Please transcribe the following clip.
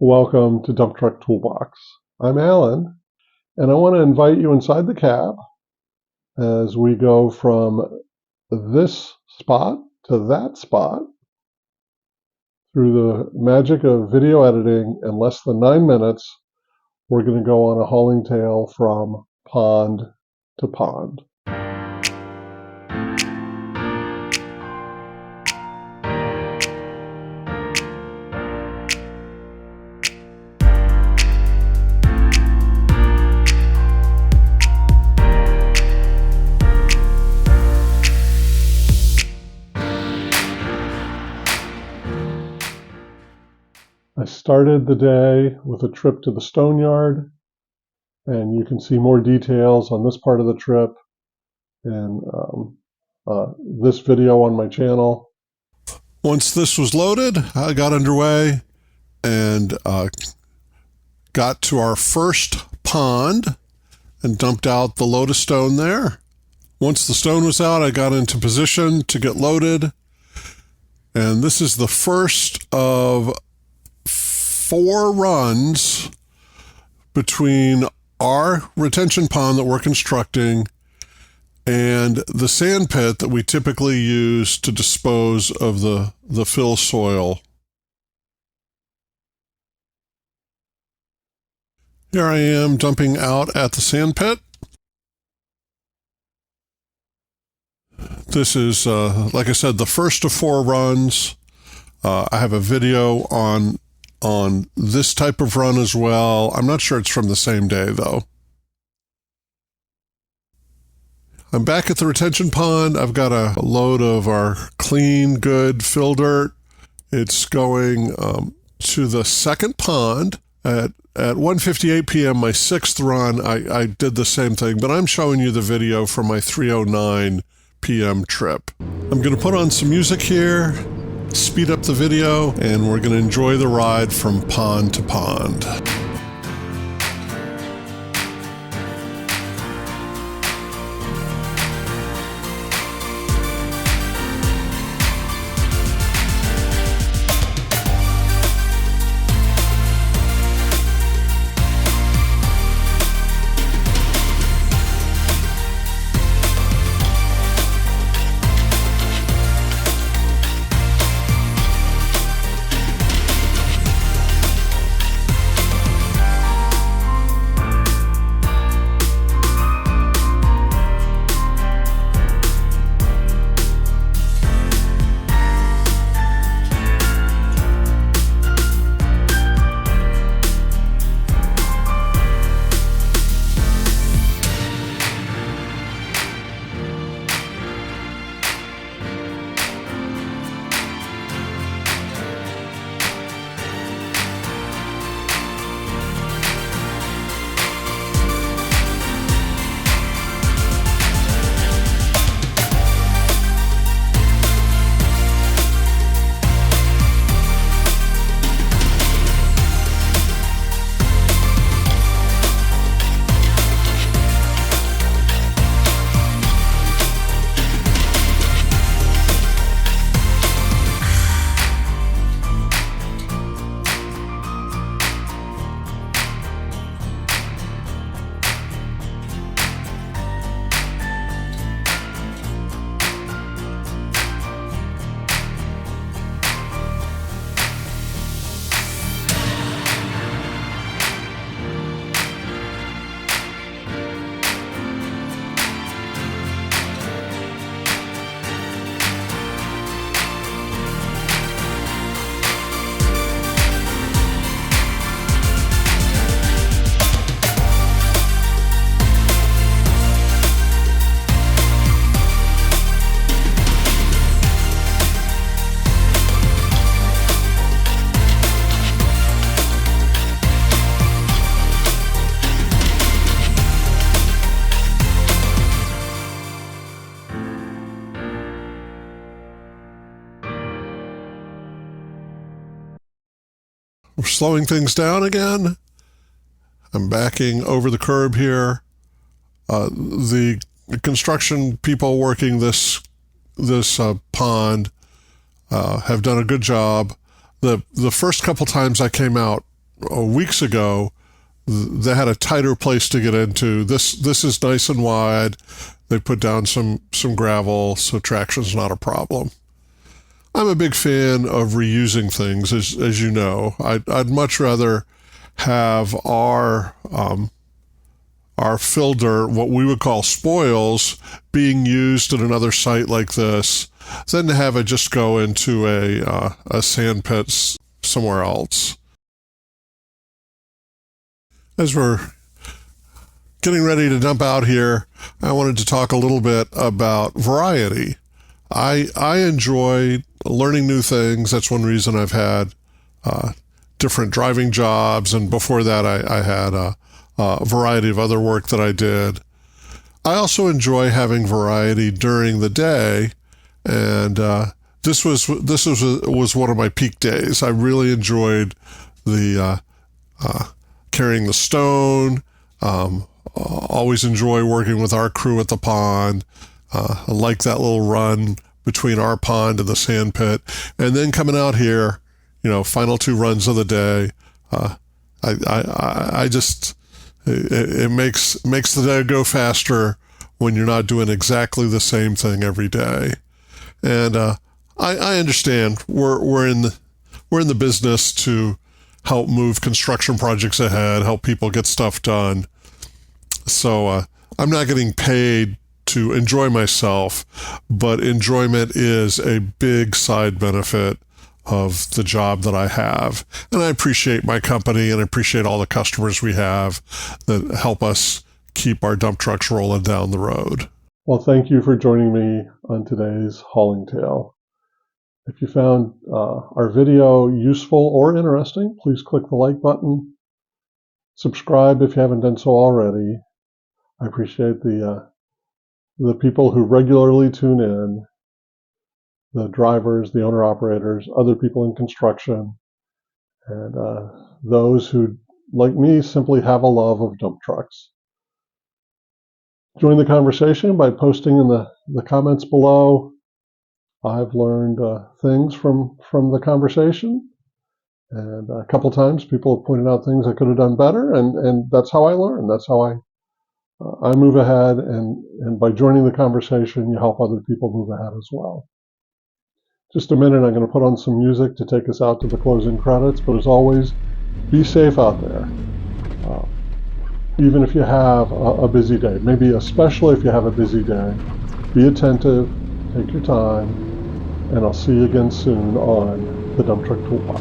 Welcome to Dump Truck Toolbox. I'm Alan, and I want to invite you inside the cab as we go from this spot to that spot through the magic of video editing in less than 9 minutes. We're going to go on a hauling tale from pond to pond. I started the day with a trip to the stone yard, and you can see more details on this part of the trip in this video on my channel. Once this was loaded, I got underway and got to our first pond and dumped out the load of stone there. Once the stone was out, I got into position to get loaded. And this is the first of 4 runs between our retention pond that we're constructing and the sand pit that we typically use to dispose of the fill soil. Here I am dumping out at the sand pit. This is, like I said, the first of 4 runs. I have a video on this type of run as well. I'm not sure it's from the same day, though. I'm back at the retention pond. I've got a load of our clean, good fill dirt. It's going to the second pond at 1:58 p.m., my 6th run. I did the same thing, but I'm showing you the video from my 3:09 p.m. trip. I'm going to put on some music here, speed up the video, and we're going to enjoy the ride from pond to pond. We're slowing things down again. I'm backing over the curb here. The construction people working this pond have done a good job. The first couple times I came out, weeks ago, they had a tighter place to get into. This is nice and wide. They put down some gravel, so traction's not a problem. I'm a big fan of reusing things, as you know. I'd much rather have our fill dirt, what we would call spoils, being used at another site like this than to have it just go into a sand pit somewhere else. As we're getting ready to dump out here, I wanted to talk a little bit about variety. I enjoy learning new things. That's one reason I've had different driving jobs, and before that I had a variety of other work that I did. I also enjoy having variety during the day, and this was one of my peak days. I really enjoyed the carrying the stone. Always enjoy working with our crew at the pond. I like that little run between our pond and the sand pit, and then coming out here, final 2 runs of the day. I just it makes the day go faster when you're not doing exactly the same thing every day. And I understand we're in the business to help move construction projects ahead, help people get stuff done. So I'm not getting paid to enjoy myself, but enjoyment is a big side benefit of the job that I have. And I appreciate my company, and I appreciate all the customers we have that help us keep our dump trucks rolling down the road. Well, thank you for joining me on today's Hauling Tale. If you found our video useful or interesting, please click the like button. Subscribe if you haven't done so already. I appreciate the people who regularly tune in, the drivers, the owner-operators, other people in construction, and those who, like me, simply have a love of dump trucks. Join the conversation by posting in the comments below. I've learned things from the conversation, and a couple times people have pointed out things I could have done better, and that's how I learn. That's how I move ahead, and by joining the conversation, you help other people move ahead as well. Just a minute, I'm going to put on some music to take us out to the closing credits, but as always, be safe out there. Even if you have a busy day, maybe especially if you have a busy day, be attentive, take your time, and I'll see you again soon on the Dump Truck Toolbox.